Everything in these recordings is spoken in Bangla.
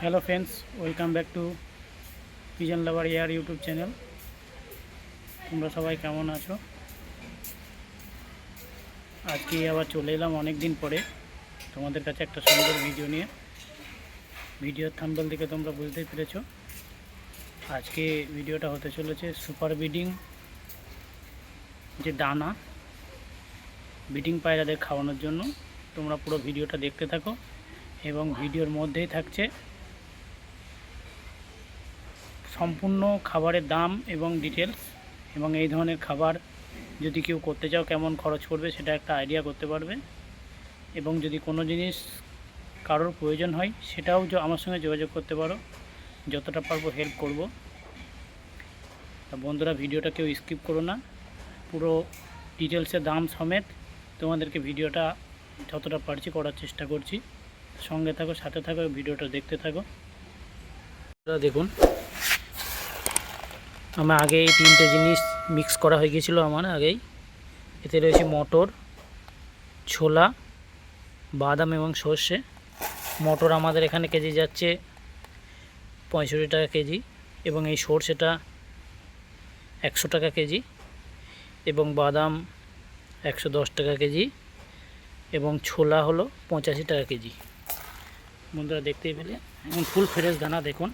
Hello friends, welcome back to pigeon lover air YouTube channel. তোমরা সবাই কেমন আছো? আজকে আবার চলে এলাম অনেক দিন পরে তোমাদের কাছে একটা সুন্দর ভিডিও নিয়ে। ভিডিওর থাম্বনেল দেখে তোমরা বুঝতেই পেরেছো আজকে ভিডিওটা হতে চলেছে সুপার ব্রিডিং, যে দানা ব্রিডিং পায়রাদের খাওয়ানোর জন্য। তোমরা পুরো ভিডিওটা দেখতে থাকো এবং ভিডিওর মধ্যেই থাকছে সম্পূর্ণ খাবারের দাম এবং ডিটেলস, এবং এই ধরনের খাবার যদি কেউ করতে চাও কেমন খরচ পড়বে সেটা একটা আইডিয়া করতে পারবে। এবং যদি কোনো জিনিস কারোর প্রয়োজন হয় সেটাও আমার সঙ্গে যোগাযোগ করতে পারো, যতটা পারবো হেল্প করব। বন্ধুরা, ভিডিওটা কেউ স্কিপ করো না, পুরো ডিটেলসের দাম সমেত তোমাদেরকে ভিডিওটা যতটা পারছি করার চেষ্টা করছি। সঙ্গে থাকো, সাথে থাকো, ভিডিওটা দেখতে থাকো। দেখুন, আমার আগে এই তিনটে জিনিস মিক্স করা হয়ে গিয়েছিলো আমার আগেই। এতে রয়েছে মটর, ছোলা, বাদাম এবং সর্ষে। মটর আমাদের এখানে কেজি যাচ্ছে 65 টাকা কেজি, এবং এই সর্ষেটা 100 টাকা কেজি, এবং বাদাম 110 টাকা কেজি, এবং ছোলা হলো 85 টাকা কেজি। বন্ধুরা দেখতেই পেলে এখন ফুল ফ্রেশ দানা, দেখুন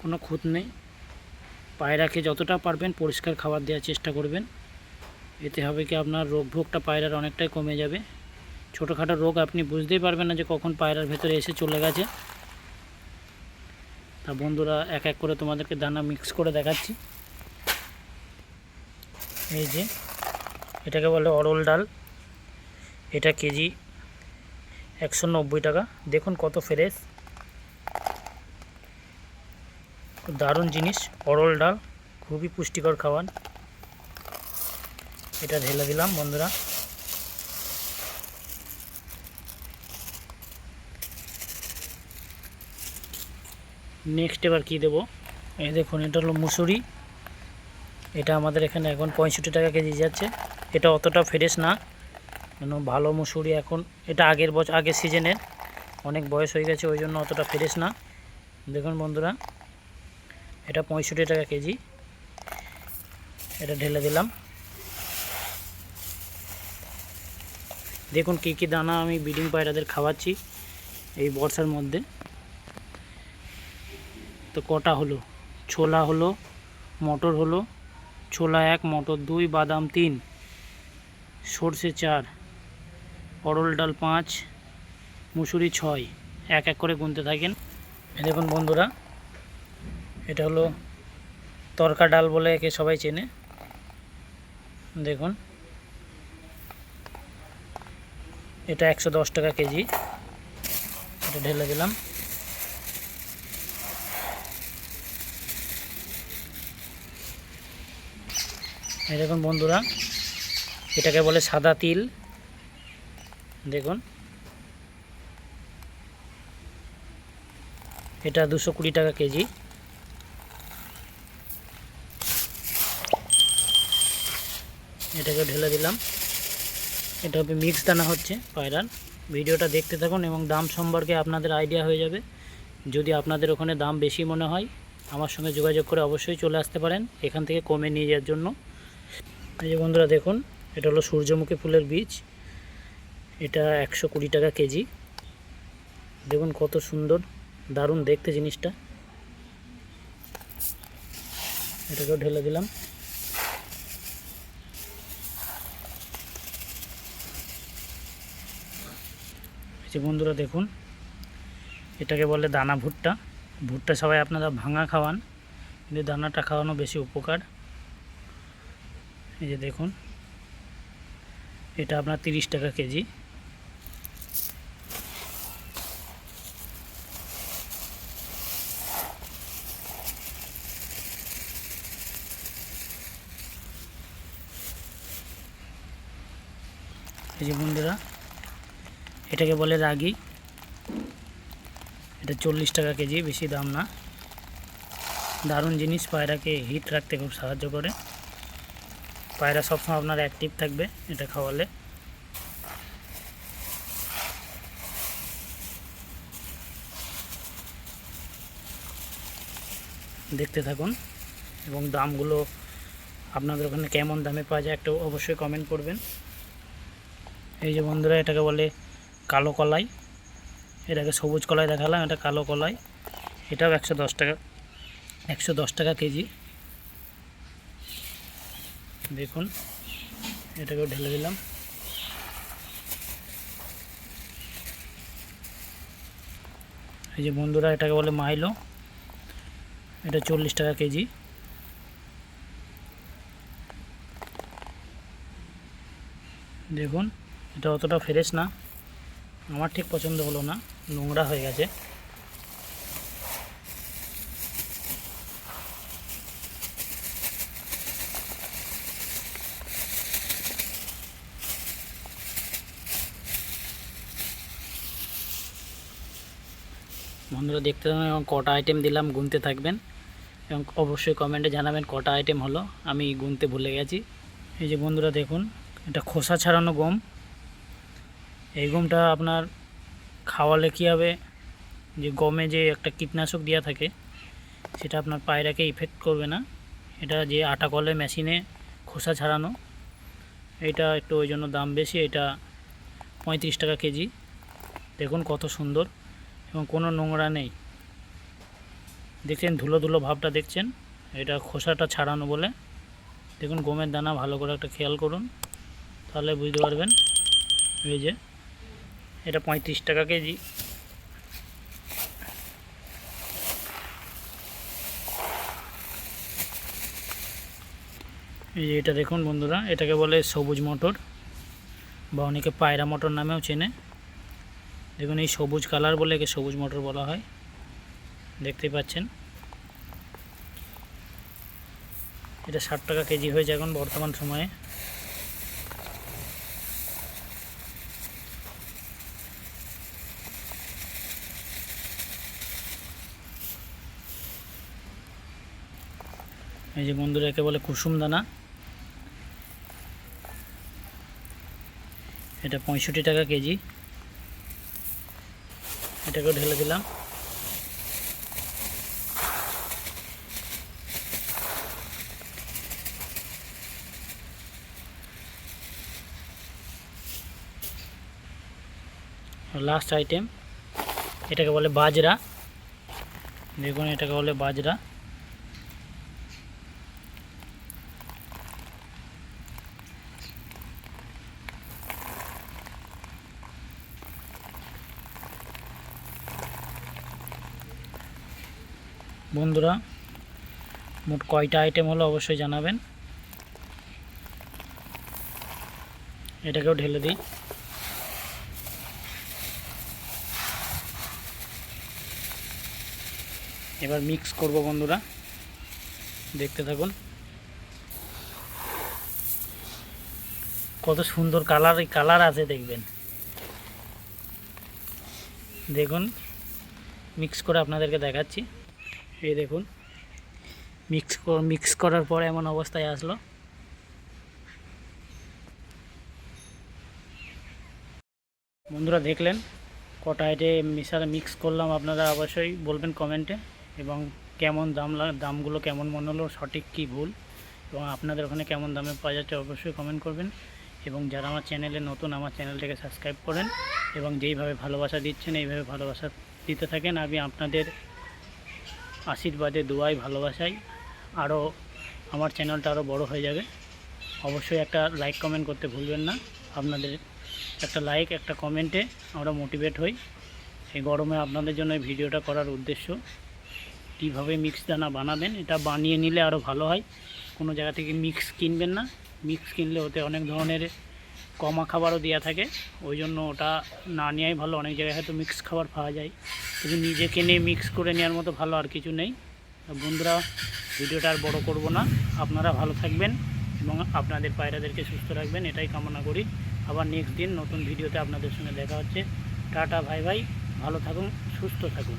কোনো খুঁত নেই। পায়রাকে যতটা পারবেন পরিষ্কার খাবার দেওয়ার চেষ্টা করবেন, এতে হবে কি আপনার রোগভোগটা পায়রার অনেকটাই কমে যাবে। ছোটোখাটো রোগ আপনি বুঝতেই পারবেন না যে কখন পায়রার ভেতরে এসে চলে গেছে। তা বন্ধুরা, এক এক করে তোমাদেরকে দানা মিক্স করে দেখাচ্ছি। এই যে এটাকে বলে অরল ডাল, এটা কেজি 190 টাকা। দেখুন কত ফ্রেশ, দারুণ জিনিস। অরল ডাল খুবই পুষ্টিকর খাবার। এটা ঢেলে দিলাম বন্ধুরা। নেক্সট এবার কি দেব, এই দেখুন এটা হলো মুসুরি। এটা আমাদের এখানে এখন 65 টাকা কেজি যাচ্ছে। এটা অতটা ফ্রেশ না, কেন ভালো মুসুরি এখন, এটা আগের সিজনের, অনেক বয়স হয়ে গেছে ওই জন্য অতটা ফ্রেশ না। দেখুন বন্ধুরা, এটা 65 টাকা কেজি। এটা ঢেলে দিলাম। দেখুন কী কী দানা আমি ব্রিডিং পায়রাদের খাওয়াচ্ছি এই বর্ষার মধ্যে। তো কটা হলো, ছোলা হলো, মটর হলো, ছোলা 1, মটর 2, বাদাম 3, সর্ষে 4, অরল ডাল 5, মুসুরি 6, এক এক করে গুনতে থাকেন। দেখুন বন্ধুরা, এটা হলো তরকা ডাল বলে একে সবাই চেনে। দেখুন এটা 110 টাকা কেজি। এটা ঢেলে দিলাম। এই দেখুন বন্ধুরা, এটাকে বলে সাদা তিল। দেখুন এটা 220 টাকা কেজি। এটাকে ঢেলে দিলাম। এটা হবে মিক্স দানা হচ্ছে পায়রার। ভিডিওটা দেখতে থাকুন এবং দাম সম্পর্কে আপনাদের আইডিয়া হয়ে যাবে। যদি আপনাদের ওখানে দাম বেশি মনে হয় আমার সঙ্গে যোগাযোগ করে অবশ্যই চলে আসতে পারেন এখান থেকে কমে নিয়ে যাওয়ার জন্য। এই যে বন্ধুরা দেখুন, এটা হলো সূর্যমুখী ফুলের বীজ। এটা 120 টাকা কেজি। দেখুন কত সুন্দর, দারুণ দেখতে জিনিসটা। এটাকেও ঢেলে দিলাম। এই যে বন্ধুরা দেখুন, এটাকে বলে দানা ভুট্টা। ভুট্টা সবাই আপনারা ভাঙা খাওয়ান, কিন্তু দানাটা খাওয়ানো বেশি উপকার। এই যে দেখুন, এটা আপনার 30 টাকা কেজি। এই যে বন্ধুরা, এটাকে বলে রাগি। এটা 40 টাকা কেজি, বেশি দাম না। দারুণ জিনিস, পায়রাকে হিট রাখতে খুব সাহায্য করে। পায়রা সবসময় আপনার অ্যাক্টিভ থাকবে এটা খাওয়ালে। দেখতে থাকুন এবং দামগুলো আপনাদের ওখানে কেমন দামে পাওয়া যায় একটু অবশ্যই কমেন্ট করবেন। এই যে বন্ধুরা, এটাকে বলে কালো কলাই, এটাকে সবুজ কলাই দেখালাম, এটা কালো কলাই, এটাও 110 টাকা, 110 টাকা কেজি। দেখুন, এটাকেও ঢেলে দিলাম। এই যে বন্ধুরা, এটাকে বলে মাইলো, এটা 40 টাকা কেজি। দেখুন, এটা অতটা ফ্রেশ না, আমার ঠিক পছন্দ হলো না, নোংরা হয়ে গেছে। বন্ধুরা দেখতে থাকুন এবং কটা আইটেম দিলাম গুনতে থাকবেন এবং অবশ্যই কমেন্টে জানাবেন কটা আইটেম হলো, আমি গুনতে ভুলে গেছি। এই যে বন্ধুরা দেখুন, এটা খোসা ছাড়ানো গম। এই গমটা আপনার খাওয়ালে কী হবে, যে গমে যে একটা কীটনাশক দেওয়া থাকে সেটা আপনার পায়রাকে ইফেক্ট করবে না। এটা যে আটা কলে মেশিনে খোসা ছাড়ানো, এটা একটু ওই জন্য দাম বেশি। এটা 35 টাকা কেজি। দেখুন কত সুন্দর এবং কোনো নোংরা নেই, দেখছেন ধুলো ধুলো ভাবটা দেখছেন, এটা খোসাটা ছাড়ানো বলে। দেখুন গমের দানা ভালো করে একটা খেয়াল করুন, তাহলে বুঝতে পারবেন। এই যে এটা 35 টাকা কেজি। এই যে এটা দেখুন বন্ধুরা, এটাকে বলে সবুজ মটর বা অনেকে পায়রা মটর নামেও চেনে। দেখুন এই সবুজ কালার বলে একে সবুজ মটর বলা হয়, দেখতেই পাচ্ছেন। এটা 60 টাকা কেজি হয়েছে এখন বর্তমান সময়ে। এই যে বন্ধুরা, একে বলে কুসুম দানা, এটা 65 টাকা কেজি। এটাকেও ঢেলে দিলাম। লাস্ট আইটেম, এটাকে বলে বাজরা। দেখুন এটাকে বলে বাজরা। বন্ধুরা মোট কয়টা আইটেম হলো অবশ্যই জানাবেন। এটাকেও ঢেলে দিই। এবার মিক্স করব বন্ধুরা, দেখতে থাকুন। কত সুন্দর কালার আছে দেখবেন। দেখুন মিক্স করে আপনাদেরকে দেখাচ্ছি। এই দেখুন মিক্স করার পর এমন অবস্থায় আসলো। বন্ধুরা দেখলেন কটা আইটেম মিক্স করলাম, আপনারা অবশ্যই বলবেন কমেন্টে এবং কেমন দামগুলো কেমন মনে হলো, সঠিক কি ভুল, এবং আপনাদের ওখানে কেমন দামে পাওয়া যাচ্ছে অবশ্যই কমেন্ট করবেন। এবং যারা আমার চ্যানেলে নতুন, আমার চ্যানেলটাকে সাবস্ক্রাইব করেন এবং যেইভাবে ভালোবাসা দিচ্ছেন এইভাবে ভালোবাসা দিতে থাকেন। আমি আপনাদের আশীর্বাদে, দোয়ায়, ভালোবাসায় আরও আমার চ্যানেলটা আরও বড় হয়ে যাবে। অবশ্যই একটা লাইক কমেন্ট করতে ভুলবেন না। আপনাদের একটা লাইক, একটা কমেন্টে আমরা মোটিভেট হই। এই গরমে আপনাদের জন্য এই ভিডিওটা করার উদ্দেশ্য, কীভাবে মিক্স দানা বানাবেন, এটা বানিয়ে নিলে আরও ভালো হয়। কোনো জায়গা থেকে মিক্স কিনবেন না, মিক্স কিনলে ওতে অনেক ধরনের কমা খাবারও দেওয়া থাকে, ওই জন্য ওটা না নেওয়াই ভালো। অনেক জায়গায় হয়তো মিক্স খাবার পাওয়া যায়, কিন্তু নিজে কিনে মিক্স করে নেওয়ার মতো ভালো আর কিছু নেই। বন্ধুরা ভিডিওটা আর বড় করব না, আপনারা ভালো থাকবেন এবং আপনাদের পায়রাদেরকে সুস্থ রাখবেন, এটাই কামনা করি। আবার নেক্সট দিন নতুন ভিডিওতে আপনাদের সঙ্গে দেখা হচ্ছে। টাটা, ভাই ভাই, ভালো থাকুন, সুস্থ থাকুন।